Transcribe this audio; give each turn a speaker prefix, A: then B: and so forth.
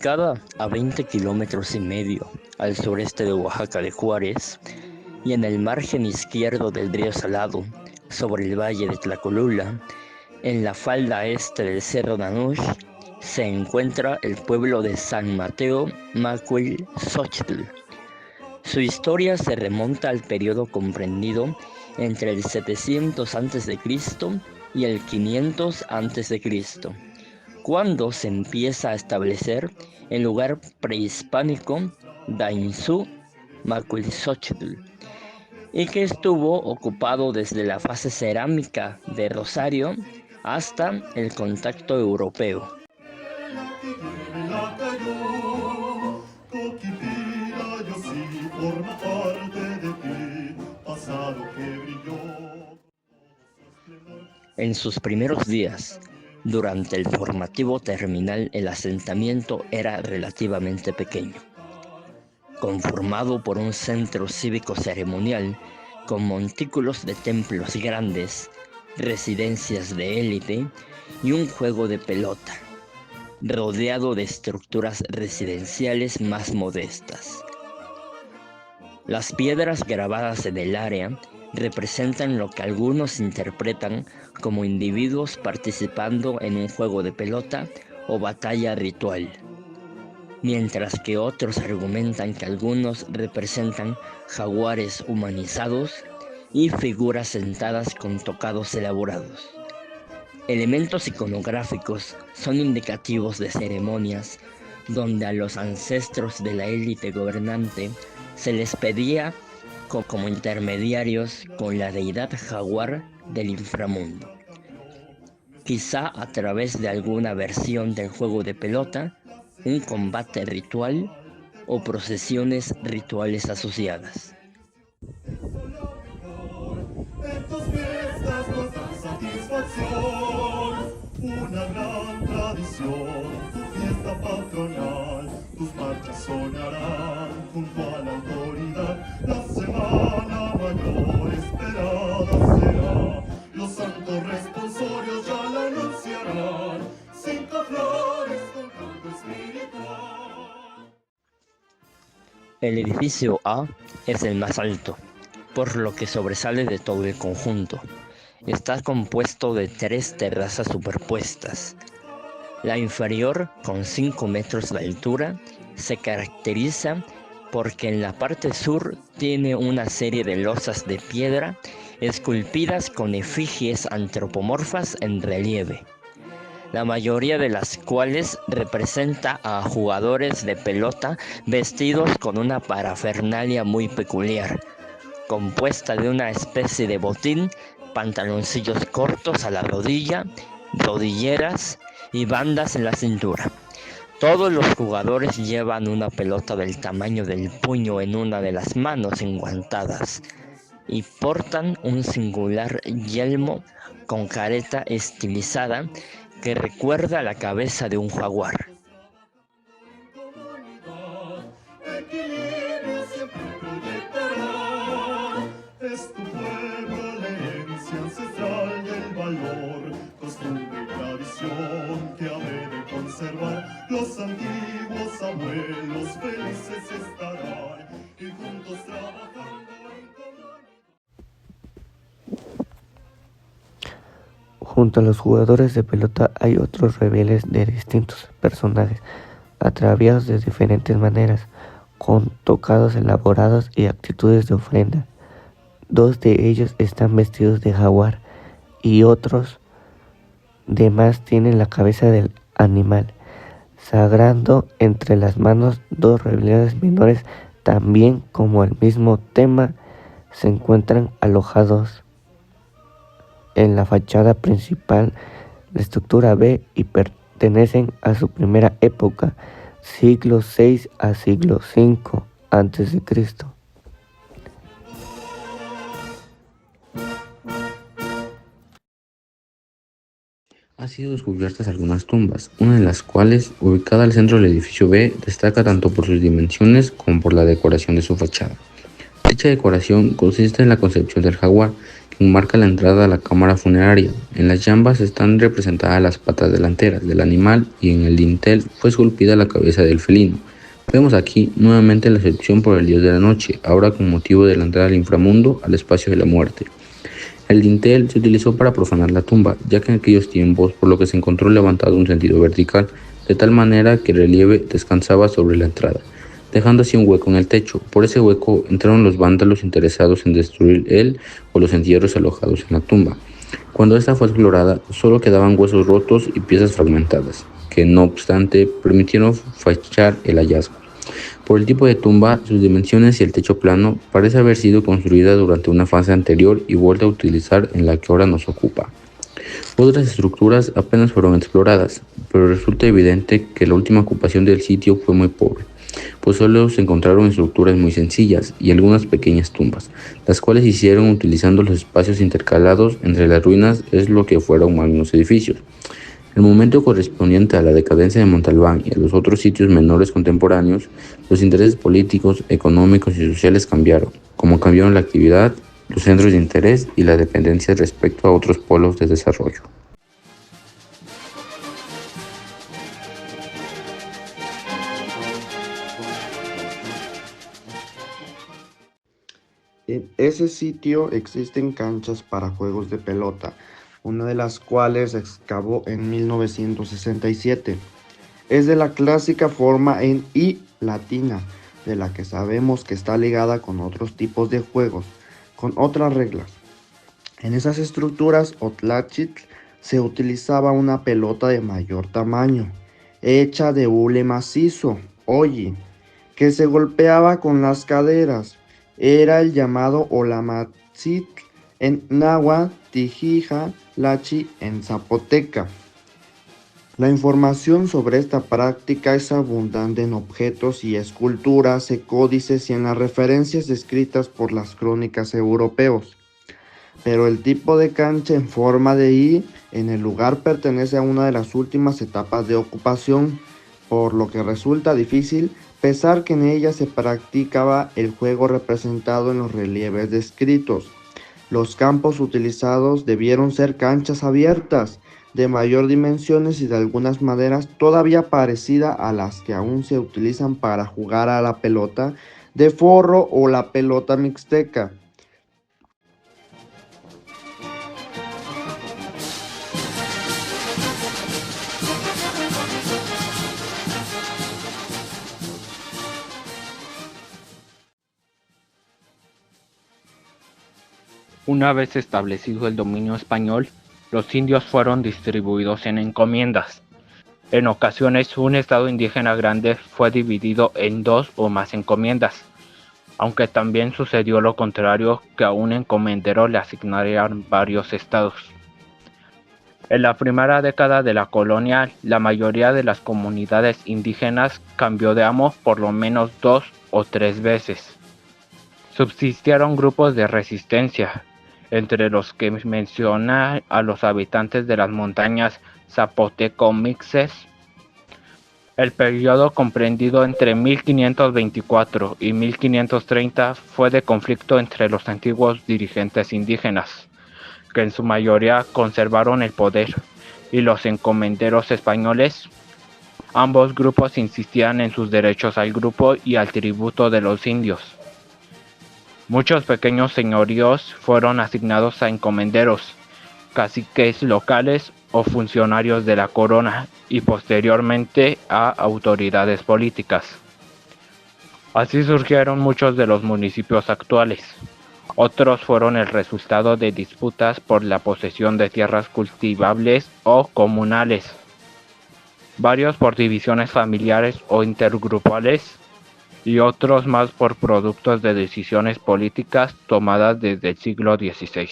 A: Ubicada a 20,5 km al sureste de Oaxaca de Juárez y en el margen izquierdo del río Salado, sobre el valle de Tlacolula, en la falda este del Cerro Nanush, se encuentra el pueblo de San Mateo Macuilxóchitl. Su historia se remonta al periodo comprendido entre el 700 a.C. y el 500 a.C., cuando se empieza a establecer el lugar prehispánico Dainzú Macuilxóchitl, y que estuvo ocupado desde la fase cerámica de Rosario hasta el contacto europeo. En sus primeros días, durante el formativo terminal, el asentamiento era relativamente pequeño, conformado por un centro cívico ceremonial con montículos de templos grandes, residencias de élite y un juego de pelota, rodeado de estructuras residenciales más modestas. Las piedras grabadas en el área representan lo que algunos interpretan como individuos participando en un juego de pelota o batalla ritual, mientras que otros argumentan que algunos representan jaguares humanizados y figuras sentadas con tocados elaborados. Elementos iconográficos son indicativos de ceremonias donde a los ancestros de la élite gobernante se les pedía como intermediarios con la deidad jaguar del inframundo, quizá a través de alguna versión del juego de pelota, un combate ritual o procesiones rituales asociadas.
B: Una gran tradición, tu fiesta patronal, tus marchas sonarán junto a la autoridad. La semana mayor esperada será, los santos responsorios ya la anunciarán. 5 flores con canto espiritual.
A: El edificio A es el más alto, por lo que sobresale de todo el conjunto. Está compuesto de 3 terrazas superpuestas. La inferior, con 5 metros de altura, se caracteriza porque en la parte sur tiene una serie de losas de piedra esculpidas con efigies antropomorfas en relieve, la mayoría de las cuales representa a jugadores de pelota vestidos con una parafernalia muy peculiar, compuesta de una especie de botín, pantaloncillos cortos a la rodilla, rodilleras y bandas en la cintura. Todos los jugadores llevan una pelota del tamaño del puño en una de las manos enguantadas y portan un singular yelmo con careta estilizada que recuerda la cabeza de un jaguar.
B: Es tu pueblo la herencia ancestral del valor, costumbre y tradición que habré de conservar. Los antiguos abuelos felices estarán y juntos trabajando en común.
C: Junto a los jugadores de pelota hay otros rebeldes de distintos personajes, ataviados de diferentes maneras, con tocados elaborados y actitudes de ofrenda. 2 de ellos están vestidos de jaguar y otros demás tienen la cabeza del animal, sagrando entre las manos 2 rebeldes menores. También, como el mismo tema, se encuentran alojados en la fachada principal, la estructura B, y pertenecen a su primera época, siglo VI a siglo V a.C.
D: Han sido descubiertas algunas tumbas, una de las cuales, ubicada al centro del edificio B, destaca tanto por sus dimensiones como por la decoración de su fachada. Dicha Dicha decoración consiste en la concepción del jaguar, que enmarca la entrada a la cámara funeraria. En las jambas están representadas las patas delanteras del animal y en el dintel fue esculpida la cabeza del felino. Vemos aquí nuevamente la excepción por el dios de la noche, ahora con motivo de la entrada al inframundo, al espacio de la muerte. El dintel se utilizó para profanar la tumba, ya que en aquellos tiempos, por lo que se encontró levantado en sentido vertical, de tal manera que el relieve descansaba sobre la entrada, dejando así un hueco en el techo. Por ese hueco entraron los vándalos interesados en destruir él o los entierros alojados en la tumba. Cuando esta fue explorada, solo quedaban huesos rotos y piezas fragmentadas, que no obstante permitieron fachar el hallazgo. Por el tipo de tumba, sus dimensiones y el techo plano, parece haber sido construida durante una fase anterior y vuelta a utilizar en la que ahora nos ocupa. Otras estructuras apenas fueron exploradas, pero resulta evidente que la última ocupación del sitio fue muy pobre, pues solo se encontraron estructuras muy sencillas y algunas pequeñas tumbas, las cuales se hicieron utilizando los espacios intercalados entre las ruinas es lo que fueron magnos edificios. El momento correspondiente a la decadencia de Montalbán y a los otros sitios menores contemporáneos, los intereses políticos, económicos y sociales cambiaron, como cambiaron la actividad, los centros de interés y la dependencia respecto a otros polos de desarrollo.
E: En ese sitio existen canchas para juegos de pelota, una de las cuales se excavó en 1967. Es de la clásica forma en I latina, de la que sabemos que está ligada con otros tipos de juegos, con otras reglas. En esas estructuras o tlachitl se utilizaba una pelota de mayor tamaño, hecha de hule macizo, oye, que se golpeaba con las caderas. Era el llamado olamatzitl en náhuatl, tijija, lachi en zapoteca. La información sobre esta práctica es abundante en objetos y esculturas, códices y en las referencias descritas por las crónicas europeos. Pero el tipo de cancha en forma de I en el lugar pertenece a una de las últimas etapas de ocupación, por lo que resulta difícil pensar que en ella se practicaba el juego representado en los relieves descritos. Los campos utilizados debieron ser canchas abiertas, de mayor dimensiones y de algunas maneras todavía parecida a las que aún se utilizan para jugar a la pelota de forro o la pelota mixteca.
F: Una vez establecido el dominio español, los indios fueron distribuidos en encomiendas. En ocasiones, un estado indígena grande fue dividido en 2 o más encomiendas, aunque también sucedió lo contrario, que a un encomendero le asignarían varios estados. En la primera década de la colonia, la mayoría de las comunidades indígenas cambió de amo por lo menos 2 o 3 veces. Subsistieron grupos de resistencia, entre los que menciona a los habitantes de las montañas zapoteco-mixes. El periodo comprendido entre 1524 y 1530 fue de conflicto entre los antiguos dirigentes indígenas, que en su mayoría conservaron el poder, y los encomenderos españoles. Ambos grupos insistían en sus derechos al grupo y al tributo de los indios. Muchos pequeños señoríos fueron asignados a encomenderos, caciques locales o funcionarios de la corona y posteriormente a autoridades políticas. Así surgieron muchos de los municipios actuales. Otros fueron el resultado de disputas por la posesión de tierras cultivables o comunales, varios por divisiones familiares o intergrupales, y otros más por productos de decisiones políticas tomadas desde el siglo XVI.